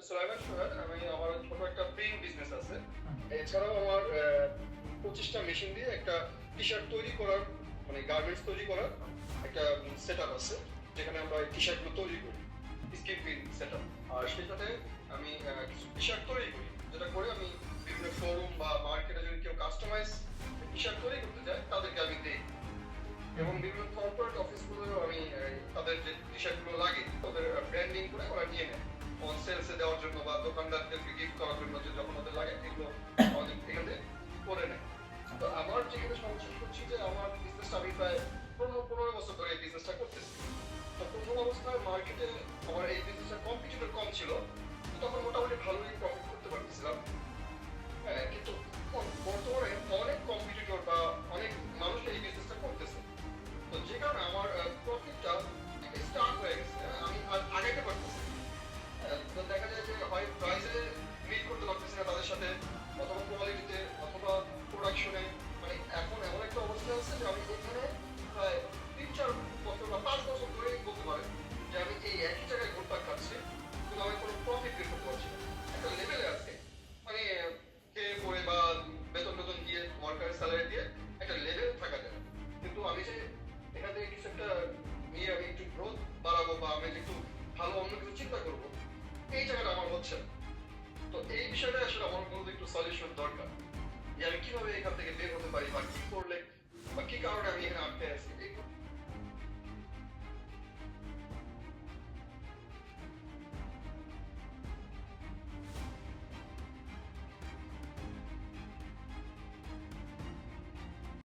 সুলাইমান সোহেল। আমার ছোট একটা প্রিন্ট বিজনেস আছে। এছাড়াও আমার 25টা মেশিন দিয়ে একটা টি-শার্ট তৈরি করার মানে গার্মেন্টস তৈরি করার একটা সেটআপ আছে, যেখানে আমরা এই টি-শার্টগুলো তৈরি করি। Skin print setup. আর সেটাতে আমি কিছু টি-শার্ট তৈরি করি, যেটা করে আমি বিভিন্ন শোরুম বা মার্কেটে যদি কেউ কাস্টমাইজ টি-শার্ট তৈরি করতে চায় তাদেরকে আমি দিই। এবং বিভিন্ন কর্পোরেট অফিসগুলোও আমি তাদের যে টি-শার্টগুলো লাগে ওদের ব্র্যান্ডিং করে ওরা নিয়ে নেয় অন সেলসে দেওয়ার জন্য বা দোকানদারদেরকে গিফট করার জন্য, যে যখন ওদের লাগে এগুলো আমাদের এখানে করে নেয়। তো আমার যেখানে সমস্যা হচ্ছে যে আমার বিজনেসটা আমি প্রায় 15 বছর ধরে এই বিজনেসটা করতেছি। তো প্রথম অবস্থায় মার্কেটে আমার এই বিজনেসের কম্পিটিটর কম ছিল, তখন মোটামুটি ভালোই প্রফিট করতে পারতেছিলাম। কিন্তু বর্তমানে অনেক কম্পিটিটর বা অনেক মানুষ এই বিজনেসটা করতেছে। তো যে কারণে আমার প্রফিটটা স্টার্ট হয়ে গেছে, আমি আর আগাইতে পারতেছি না। তো দেখা যায় যে হয় প্রাইসে মিট করতে পারতেছি না তাদের সাথে, অথবা কোয়ালিটিতে, অথবা প্রোডাকশনে। মানে এখন এমন একটা অবস্থা আছে যে আমি এখানে প্রায় 3-4 বছর বা 5 বছর ধরে বলতে পারেন যে আমি এই একই জায়গায় ঘুরপাক খাচ্ছি, কিন্তু আমি কোনো প্রফিট বের করতে পারছি না। একটা লেভেলে আছে মানে খেয়ে পড়ে বা বেতন টেতন দিয়ে ওয়ার্কার স্যালারি দিয়ে একটা লেভেল থাকা যায়। কিন্তু আমি যে এখান থেকে কিছু একটা নিয়ে আমি একটু গ্রোথ বাড়াবো বা আমি একটু ভালো অন্য কিছু চিন্তা করবো, এই জায়গাটা আমার হচ্ছে না। তো এই বিষয়টা আসলে আমার মধ্যে একটু সলিউশন দরকার, যে আমি কিভাবে এখান থেকে বের হতে পারি বা কি করলে বা কি কারণে আমি এখানে আটকে